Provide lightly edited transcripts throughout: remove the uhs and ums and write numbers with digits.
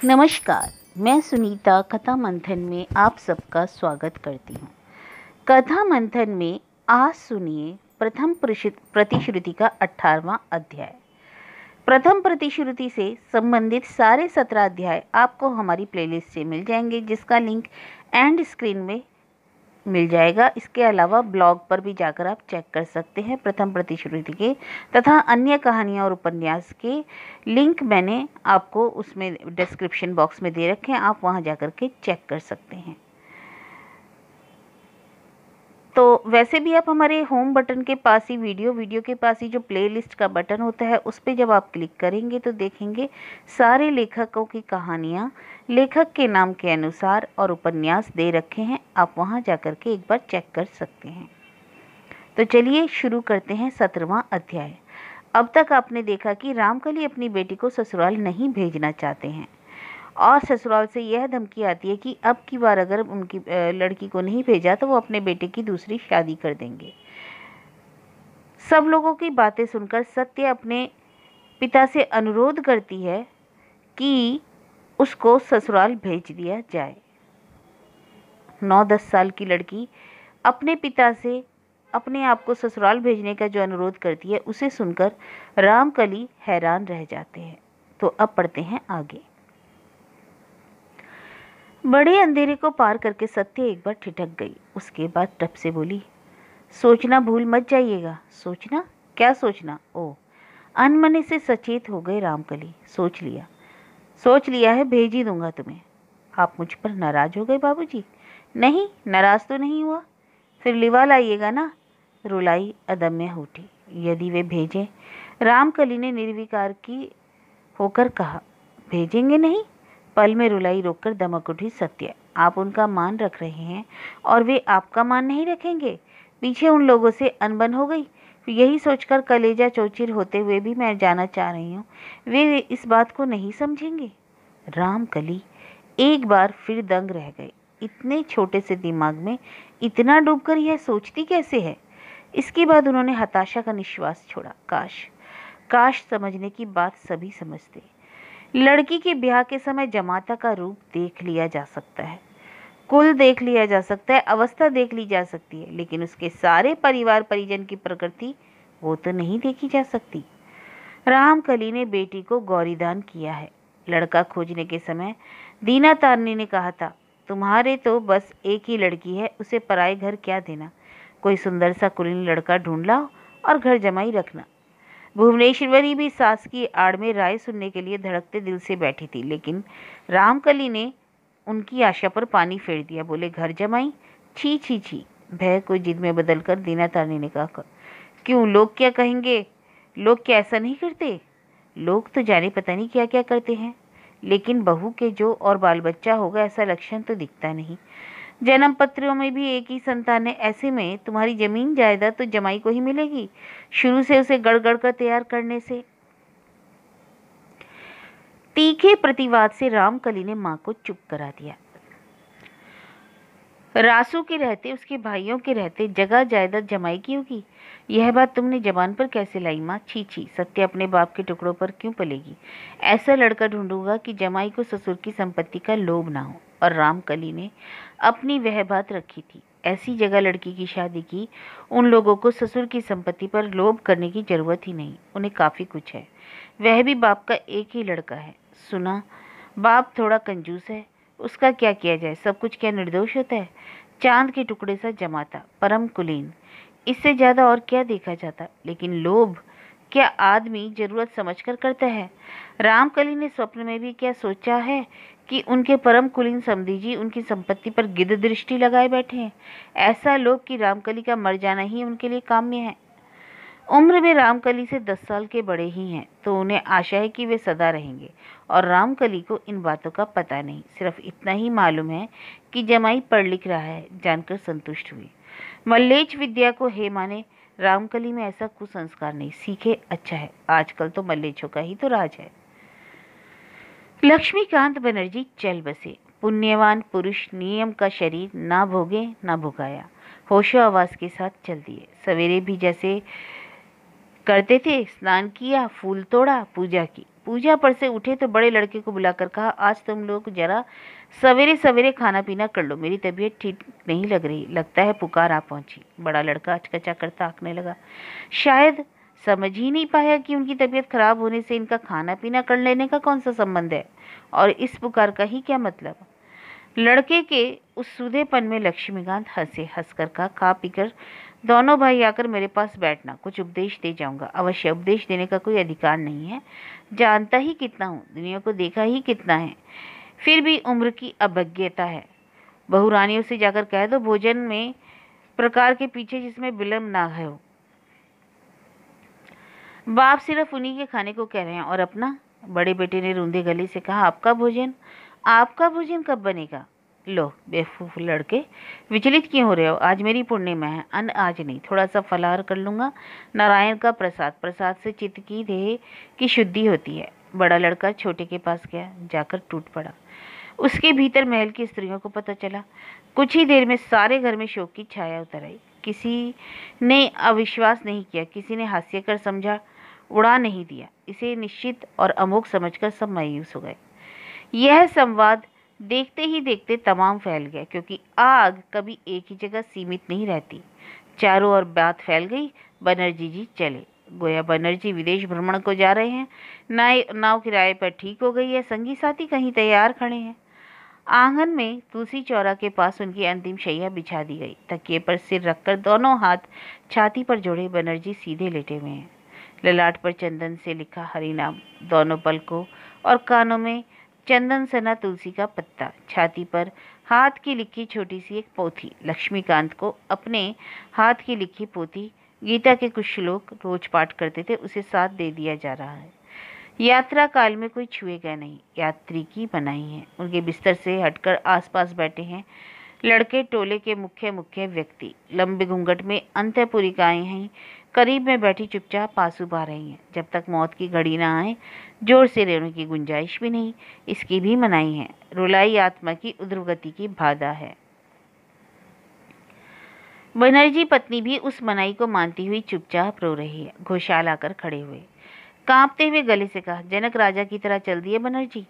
नमस्कार, मैं सुनीता कथा मंथन में आप सबका स्वागत करती हूँ। कथा मंथन में आज सुनिए प्रथम प्रतिश्रुति का 18वां अध्याय। प्रथम प्रतिश्रुति से संबंधित सारे 17 अध्याय आपको हमारी प्लेलिस्ट से मिल जाएंगे, जिसका लिंक एंड स्क्रीन में मिल जाएगा। इसके अलावा ब्लॉग पर भी जाकर आप चेक कर सकते हैं। प्रथम प्रतिश्रुति के तथा अन्य कहानियाँ और उपन्यास के लिंक मैंने आपको उसमें डिस्क्रिप्शन बॉक्स में दे रखे हैं, आप वहां जाकर के चेक कर सकते हैं। तो वैसे भी आप हमारे होम बटन के पास ही वीडियो के पास ही जो प्लेलिस्ट का बटन होता है उस पर जब आप क्लिक करेंगे तो देखेंगे सारे लेखकों की कहानियाँ लेखक के नाम के अनुसार और उपन्यास दे रखे हैं। आप वहां जाकर के एक बार चेक कर सकते हैं। तो चलिए शुरू करते हैं 17वां अध्याय। अब तक आपने देखा कि रामकली अपनी बेटी को ससुराल नहीं भेजना चाहते हैं और ससुराल से यह धमकी आती है कि अब की बार अगर उनकी लड़की को नहीं भेजा तो वो अपने बेटे की दूसरी शादी कर देंगे। सब लोगों की बातें सुनकर सत्य अपने पिता से अनुरोध करती है कि उसको ससुराल भेज दिया जाए। 9-10 साल की लड़की अपने पिता से अपने आप को ससुराल भेजने का जो अनुरोध करती है उसे सुनकर रामकली हैरान रह जाते हैं। तो अब पढ़ते हैं आगे। बड़े अंधेरे को पार करके सत्य एक बार ठिठक गई। उसके बाद टप से बोली, सोचना भूल मत जाइएगा। सोचना? क्या सोचना? ओ, अनमने से सचेत हो गए रामकली। सोच लिया है, भेज ही दूंगा तुम्हें। आप मुझ पर नाराज हो गए बाबूजी? नहीं, नाराज तो नहीं हुआ। फिर लिवा लाइएगा ना। रुलाई अदम्य होठी। यदि वे भेजें? रामकली ने निर्विकार की होकर कहा। भेजेंगे नहीं? पल में रुलाई रोककर दमक उठी सत्य। आप उनका मान रख रहे हैं और वे आपका मान नहीं रखेंगे। पीछे उन लोगों से अनबन हो गई। यही सोचकर कलेजा चौचिर होते हुए भी मैं जाना चाह रही हूँ, वे इस बात को नहीं समझेंगे। रामकली एक बार फिर दंग रह गए। इतने छोटे से दिमाग में इतना डूबकर यह सोचती कैसे है? इसके बाद उन्होंने हताशा का निश्वास छोड़ा। काश समझने की बात सभी समझते। लड़की के ब्याह के समय जमाता का रूप देख लिया जा सकता है, कुल देख लिया जा सकता है, अवस्था देख ली जा सकती है, लेकिन उसके सारे परिवार परिजन की प्रकृति वो तो नहीं देखी जा सकती। रामकली ने बेटी को गौरीदान किया है। लड़का खोजने के समय दीना तारनी ने कहा था, तुम्हारे तो बस एक ही लड़की है, उसे पराए घर क्या देना। कोई सुंदर सा कुलीन लड़का ढूंढ लाओ और घर जमाई रखना। भुवनेश्वरी भी सास की आड़ में राय सुनने के लिए धड़कते दिल से बैठी थी, लेकिन रामकली ने उनकी आशा पर पानी फेर दिया। बोले, घर जमाई? छी छी छी। भय को जिद में बदलकर दीना तारनी ने कहा, क्यों, लोग क्या कहेंगे? लोग क्या ऐसा नहीं करते? लोग तो जाने पता नहीं क्या क्या करते हैं, लेकिन बहू के जो और बाल बच्चा होगा ऐसा लक्षण तो दिखता नहीं। जन्म पत्रों में भी एक ही संतान है, ऐसे में तुम्हारी जमीन जायदाद तो जमाई को ही मिलेगी, शुरू से उसे गड़गड़ कर तैयार करने से। तीखे प्रतिवाद से रामकली ने मां को चुप करा दिया। रासू के रहते, उसके भाइयों के रहते जगह जायदाद जमाई की होगी, यह बात तुमने जबान पर कैसे लाई माँ? छी छी, सत्य अपने बाप के टुकड़ों पर क्यों पलेगी? ऐसा लड़का ढूंढूंगा कि जमाई को ससुर की संपत्ति का लोभ ना हो। और रामकली ने अपनी वह बात रखी थी। ऐसी जगह लड़की की शादी की, उन लोगों को ससुर की संपत्ति पर लोभ करने की जरूरत ही नहीं, उन्हें काफी कुछ है। वह भी बाप का एक ही लड़का है। सुना, बाप थोड़ा कंजूस है, उसका क्या किया जाए? सब कुछ क्या निर्दोष होता है? चांद के टुकड़े सा जमाता, परम कुलीन, इससे ज्यादा और क्या देखा जाता? लेकिन लोभ क्या आदमी जरूरत समझकर करता है? रामकली ने स्वप्न में भी क्या सोचा है कि उनके परम कुलीन समधी जी उनकी संपत्ति पर गिद्ध दृष्टि लगाए बैठे हैं? ऐसा लोभ कि रामकली का मर जाना ही उनके लिए काम्य है। उम्र में रामकली से 10 साल के बड़े ही हैं, तो उन्हें आशा है कि वे सदा रहेंगे। और रामकली को इन बातों का पता नहीं, सिर्फ इतना ही मालूम है कि जमाई पढ़ लिख रहा है, जानकर संतुष्ट हुई। मल्लेच विद्या को हे माने, रामकली में ऐसा कुसंस्कार नहीं, सीखे अच्छा है। आजकल तो मल्लेचों का ही तो राज है। लक्ष्मीकांत बनर्जी चल बसे। पुण्यवान पुरुष नियम का शरीर ना भोगे ना भुगाया, होशो आवाज के साथ चल दिए। सवेरे भी जैसे करते थे, स्नान किया, फूल तोड़ा, पूजा की। पूजा पर से उठे तो बड़े लड़के को बुलाकर कहा, आज तुम लोग जरा सवेरे सवेरे खाना पीना कर लो, मेरी तबीयत ठीक नहीं लग रही, लगता है पुकार आ पहुंची। बड़ा लड़का अचकचा कर ताकने लगा, शायद समझ ही नहीं पाया कि उनकी तबीयत खराब होने से इनका खाना पीना कर लेने का कौन सा संबंध है और इस पुकार का ही क्या मतलब। लड़के के उस सूधेपन में लक्ष्मीकांत हंसे। हंसकर कहा, खा पीकर दोनों भाई आकर मेरे पास बैठना, कुछ उपदेश दे जाऊंगा। अवश्य, उपदेश देने का कोई अधिकार नहीं है, जानता ही कितना हूँ, दुनिया को देखा ही कितना है, फिर भी उम्र की अभज्ञता है। बहुरानियों से जाकर कह दो भोजन में प्रकार के पीछे जिसमें विलम्ब ना हो। बाप सिर्फ उन्हीं के खाने को कह रहे हैं और अपना। बड़े बेटे ने रूंधे गले से कहा, आपका भोजन कब बनेगा। लो बेवकूफ लड़के, विचलित क्यों हो रहे हो, आज मेरी पूर्णिमा है, अन्न आज नहीं, थोड़ा सा फलाहार कर लूंगा। नारायण का प्रसाद से चित्त की देह की शुद्धि होती है। बड़ा लड़का छोटे के पास गया, जाकर टूट पड़ा। उसके भीतर महल की स्त्रियों को पता चला। कुछ ही देर में सारे घर में शोक की छाया उतर आई। किसी ने अविश्वास नहीं किया, किसी ने हास्य कर समझा, उड़ा नहीं दिया। इसे निश्चित और अमोघ समझकर सब मायूस हो गए। यह संवाद देखते ही देखते तमाम फैल गया, क्योंकि आग कभी एक ही जगह सीमित नहीं रहती। चारों ओर बात फैल गई, बनर्जी जी चले, गोया बनर्जी विदेश भ्रमण को जा रहे हैं। नाव किराए पर ठीक हो गई है, संगी साथी कहीं तैयार खड़े हैं। आंगन में तुलसी चौरा के पास उनकी अंतिम शैया बिछा दी गई। तकिए पर सिर रखकर दोनों हाथ छाती पर जोड़े बनर्जी सीधे लेटे हुए हैं। ललाट पर चंदन से लिखा हरि नाम, दोनों पलकों और कानों में चंदन सना तुलसी का पत्ता, छाती पर हाथ की लिखी छोटी सी एक पोथी। लक्ष्मीकांत को अपने हाथ की लिखी पोथी, गीता के कुछ श्लोक रोज पाठ करते थे, उसे साथ दे दिया जा रहा है। यात्रा काल में कोई छुएगा नहीं, यात्री की बनाई है। उनके बिस्तर से हटकर आसपास बैठे हैं लड़के टोले के मुख्य व्यक्ति। लंबे घूंघट में अंतःपुरिकाएं हैं, करीब में बैठी चुपचाप आंसू बहा रही हैं। जब तक मौत की घड़ी ना आए जोर से रोने की गुंजाइश भी नहीं, इसकी भी मनाही है। रुलाई आत्मा की उद्रगति की बाधा है। बनर्जी पत्नी भी उस मनाही को मानती हुई चुपचाप रो रही है। घोषाल आकर खड़े हुए, कांपते हुए गले से कहा, जनक राजा की तरह चल दिए बनर्जी।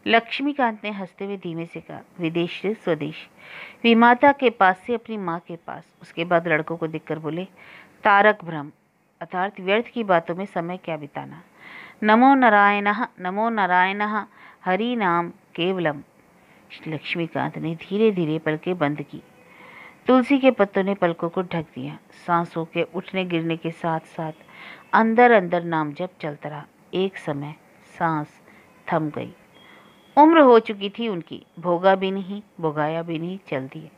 लक्ष्मीकांत ने हंसते हुए धीमे से कहा, विदेश से स्वदेश, विमाता के पास से अपनी माँ के पास। उसके बाद लड़कों को देखकर बोले, तारक भ्रम, अर्थात व्यर्थ की बातों में समय क्या बिताना। नमो नारायणः हरि नाम केवलम। लक्ष्मीकांत ने धीरे धीरे पलकें बंद की। तुलसी के पत्तों ने पलकों को ढक दिया। सांसों के उठने गिरने के साथ साथ अंदर अंदर नाम जप चलता रहा। एक समय सांस थम गई। उम्र हो चुकी थी उनकी, भोगा भी नहीं भोगाया भी नहीं, चल दिए।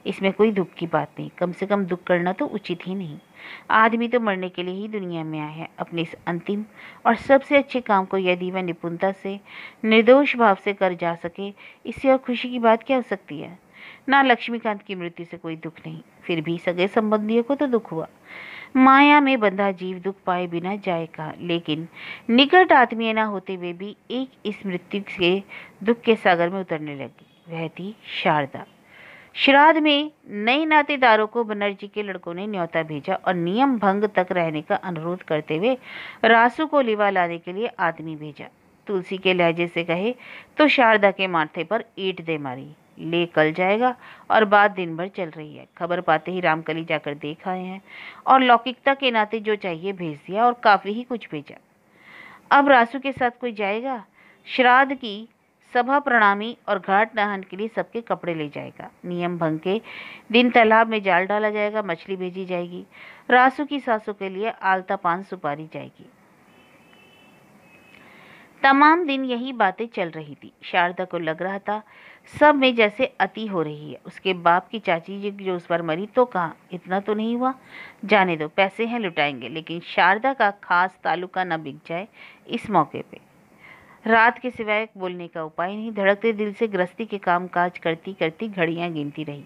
इसमें कोई दुख की बात नहीं, कम से कम दुख करना तो उचित ही नहीं। आदमी तो मरने के लिए ही दुनिया में आया है। अपने इस अंतिम और सबसे अच्छे काम को यदि वह निपुणता से, निर्दोष भाव से कर जा सके, इससे और खुशी की बात क्या हो सकती है। ना लक्ष्मीकांत की मृत्यु से कोई दुख नहीं, फिर भी सगे संबंधियों को तो दुख हुआ। माया में बंधा जीव दुख पाए बिना जाए कहा, लेकिन निकट आत्मीय न होते हुए भी एक इस मृत्यु के दुख के सागर में उतरने लगी। वह थी शारदा। श्राद्ध में नए नातेदारों को बनर्जी के लड़कों ने न्योता भेजा और नियम भंग तक रहने का अनुरोध करते हुए रासू को लिवा लाने के लिए आदमी भेजा। तुलसी के लहजे से कहे तो शारदा के माथे पर ईंट दे मारी, ले कल जाएगा, और बात दिन भर चल रही है। खबर पाते ही रामकली जाकर देख आए हैं और लौकिकता के नाते जो चाहिए भेज दिया और काफी ही कुछ भेजा। अब रासू के साथ कोई जाएगा। श्राद्ध की सभा प्रणामी और घाट नहान के लिए सबके कपड़े ले जाएगा। नियम भंग के दिन तालाब में जाल डाला जाएगा, मछली भेजी जाएगी। रासू की सासों के लिए आलता पान सुपारी जाएगी। तमाम दिन यही बातें चल रही थी। शारदा को लग रहा था सब में जैसे अति हो रही है। उसके बाप की चाची जी जो उस पर मरी तो कहा, इतना तो नहीं हुआ, जाने दो, पैसे हैं लुटाएंगे। लेकिन शारदा का खास तालुका न बिक जाए इस मौके पे। रात के सिवाय बोलने का उपाय नहीं। धड़कते दिल से गृहस्थी के काम काज करती करती घड़ियां गिनती रही।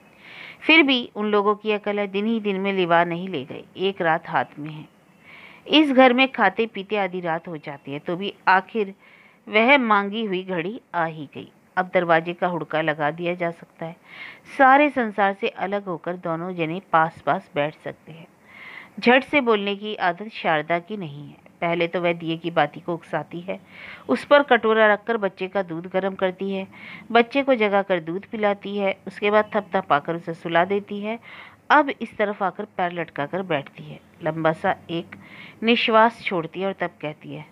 फिर भी उन लोगों की अकल है, दिन ही दिन में लिवा नहीं ले गए। एक रात हाथ में है। इस घर में खाते पीते आधी रात हो जाती है, तो भी आखिर वह मांगी हुई घड़ी आ ही गई। अब दरवाजे का हुड़का लगा दिया जा सकता है। सारे संसार से अलग होकर दोनों जने पास पास बैठ सकते हैं। झट से बोलने की आदत शारदा की नहीं है। पहले तो वह दिए की बाती को उकसाती है, उस पर कटोरा रखकर बच्चे का दूध गर्म करती है, बच्चे को जगाकर दूध पिलाती है, उसके बाद थपथपाकर उसे सुला देती है। अब इस तरफ आकर पैर लटकाकर बैठती है, लंबा सा एक निश्वास छोड़ती है और तब कहती है,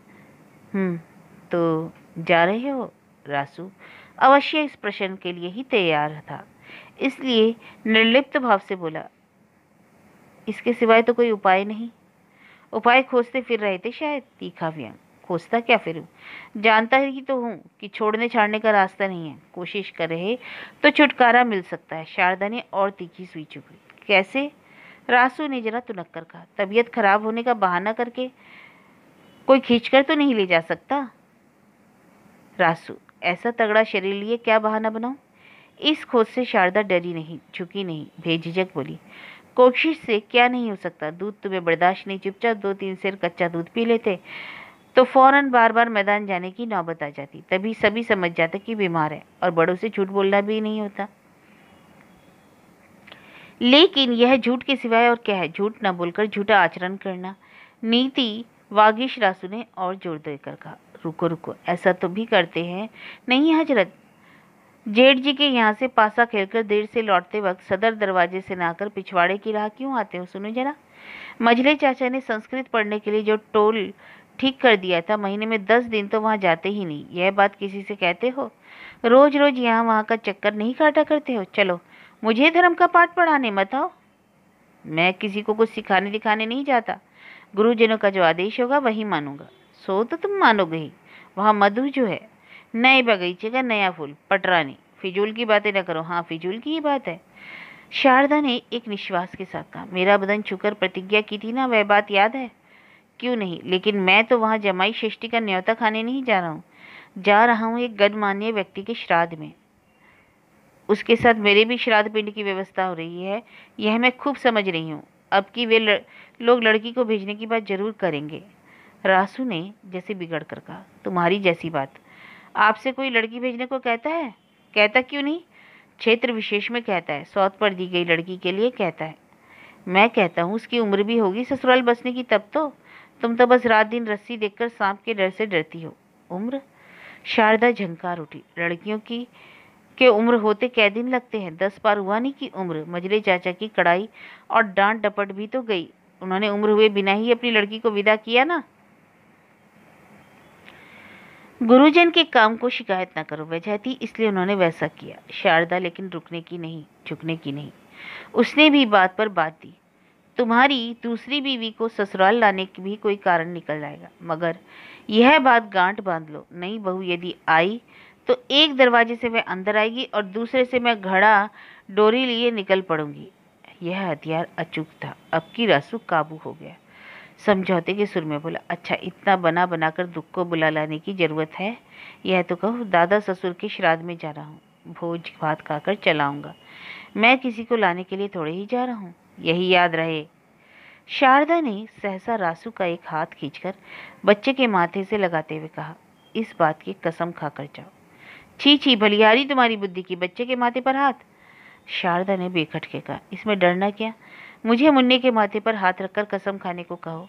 तो जा रहे हो? रासू अवश्य इस प्रश्न के लिए ही तैयार था, इसलिए निर्लिप्त भाव से बोला, इसके सिवाय तो कोई उपाय नहीं। उपाय खोजते फिर रहे थे शायद। तीखा व्यंग। खोजता क्या फिरूं? जानता ही तो हूं कि छोड़ने छाड़ने का रास्ता नहीं है। कोशिश कर रहे तो छुटकारा मिल सकता है। शारदा ने और तीखी सुई चुकी। कैसे? रासू ने जरा तुनक कर कहा। तबीयत खराब होने का बहाना करके कोई खींचकर तो नहीं ले जा सकता? रासू, ऐसा तगड़ा शरीर लिए क्या बहाना बनाऊं? इस खोज से शारदा डरी नहीं, झुकी नहीं, बेझिझक बोली, कोशिश से क्या नहीं हो सकता। दूध तुम्हें बर्दाश्त नहीं, चुपचाप 2-3 सेर कच्चा दूध पी लेते तो फौरन बार बार मैदान जाने की नौबत आ जाती। तभी सभी समझ जाते कि बीमार है, और बड़ों से झूठ बोलना भी नहीं होता। लेकिन यह झूठ के सिवाय और क्या है? झूठ न बोलकर झूठा आचरण करना नीति वागिश। रासू ने और जोर देकर कहा, रुको रुको, ऐसा तो भी करते हैं। नहीं हजरत, जेठ जी के यहाँ से पासा खेलकर देर से लौटते वक्त सदर दरवाजे से ना आकर पिछवाड़े की राह क्यों आते हो? सुनो जरा, मझले चाचा ने संस्कृत पढ़ने के लिए जो टोल ठीक कर दिया था, महीने में 10 दिन तो वहाँ जाते ही नहीं। यह बात किसी से कहते हो? रोज रोज यहाँ वहाँ का चक्कर नहीं काटा करते हो? चलो, मुझे धर्म का पाठ पढ़ाने मत आओ। मैं किसी को कुछ सिखाने दिखाने नहीं जाता। गुरुजनों का जो आदेश होगा वही मानूंगा। सो तो तुम मानोगे ही। वहाँ मधु जो है, नए बगीचे का नया फूल, पटरानी। फिजूल की बातें न करो। हाँ, फिजूल की ही बात है। शारदा ने एक निश्वास के साथ कहा, मेरा बदन छूकर प्रतिज्ञा की थी ना, वह बात याद है? क्यों नहीं, लेकिन मैं तो वहाँ जमाई षष्ठी का न्योता खाने नहीं जा रहा हूँ। जा रहा हूँ एक गणमान्य व्यक्ति के श्राद्ध में। उसके साथ मेरे भी श्राद्ध पिंड की व्यवस्था हो रही है, यह मैं खूब समझ रही हूँ। अब की वे लोग लड़की को भेजने की बात जरूर करेंगे। रासू ने जैसे बिगड़ कर कहा, तुम्हारी जैसी बात। आपसे कोई लड़की भेजने को कहता है? कहता क्यों नहीं? क्षेत्र विशेष में कहता है, सौत पर दी गई लड़की के लिए कहता है। मैं कहता हूँ उसकी उम्र भी होगी ससुराल बसने की, तब तो। तुम तो बस रात दिन रस्सी देखकर सांप के डर से डरती हो। उम्र? शारदा झंकार उठी। लड़कियों की के उम्र होते कै दिन लगते हैं? 10 पार हुआ नहीं की उम्र। मजले चाचा की कड़ाई और डांट डपट भी तो गई। उन्होंने उम्र हुए बिना ही अपनी लड़की को विदा किया ना। गुरुजन के काम को शिकायत न करो, वजह थी इसलिए उन्होंने वैसा किया। शारदा लेकिन रुकने की नहीं, झुकने की नहीं। उसने भी बात पर बात दी। तुम्हारी दूसरी बीवी को ससुराल लाने की भी कोई कारण निकल जाएगा, मगर यह बात गांठ बांध लो, नई बहू यदि आई तो एक दरवाजे से वह अंदर आएगी और दूसरे से मैं घड़ा डोरी लिए निकल पड़ूंगी। यह हथियार अचूक था। अब की रासू काबू हो गया। समझौते के सुर में बोला, अच्छा, इतना बना बनाकर दुख को बुला लाने की जरूरत है? यह तो कहो, दादा ससुर के श्राद्ध में जा रहा हूँ, भोज भात खाकर चलाऊंगा। मैं किसी को लाने के लिए थोड़े ही जा रहा हूँ, यही याद रहे। शारदा ने सहसा रासू का एक हाथ खींचकर बच्चे के माथे से लगाते हुए कहा, इस बात की कसम खाकर जाओ। छी छी, भलियारी तुम्हारी बुद्धि की, बच्चे के माथे पर हाथ। शारदा ने बेखटके कहा, इसमें डरना क्या? मुझे मुन्ने के माथे पर हाथ रखकर कसम खाने को कहो।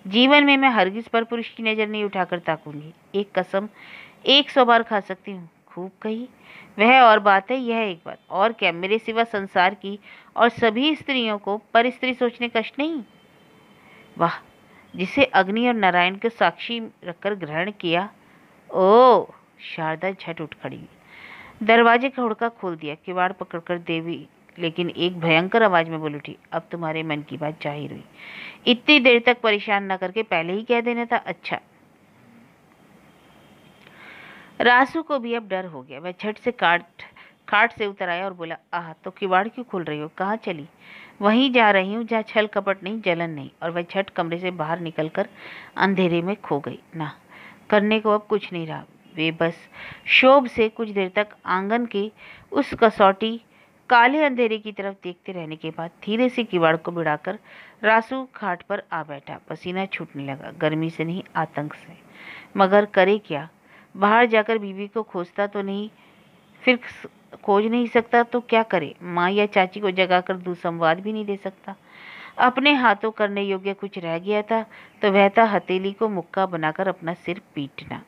जीवन में मैं हरगिज पर पुरुष की नजर नहीं उठाकर ताकूंगी। एक कसम 100 बार खा सकती हूँ। खूब कही। वह और बात है, यह एक बात। और क्या, मेरे सिवा संसार की और सभी स्त्रियों को पर स्त्री सोचने कष्ट नहीं? वाह, जिसे अग्नि और नारायण के साक्षी रखकर ग्रहण किया। ओ! शारदा झट उठ खड़ी। दरवाजे का हुड़का खोल दिया, किवाड़ पकड़कर देवी लेकिन एक भयंकर आवाज में बोल उठी, अब तुम्हारे मन की बात जाहिर हुई। इतनी देर तक परेशान न करके पहले ही कह देना था। अच्छा। रासू को भी अब डर हो गया। वह झट से खाट से उतर आया और बोला, आह, तो किवाड़ क्यों खोल रही हो? कहाँ चली? वहीं जा रही हूँ जहाँ छल कपट नहीं, जलन नहीं। और वह झट कमरे से बाहर निकलकर अंधेरे में खो गई। ना, करने को अब कुछ नहीं रहा। वे बस शोभ से कुछ देर तक आंगन के उस कसौटी काले अंधेरे की तरफ देखते रहने के बाद धीरे से किवाड़ को भिड़ाकर रासू खाट पर आ बैठा। पसीना छूटने लगा, गर्मी से नहीं, आतंक से। मगर करे क्या? बाहर जाकर बीवी को खोजता तो नहीं, फिर खोज नहीं सकता तो क्या करे? माँ या चाची को जगाकर दुसंवाद भी नहीं दे सकता। अपने हाथों करने योग्य कुछ रह गया था तो वह था हथेली को मुक्का बनाकर अपना सिर पीटना।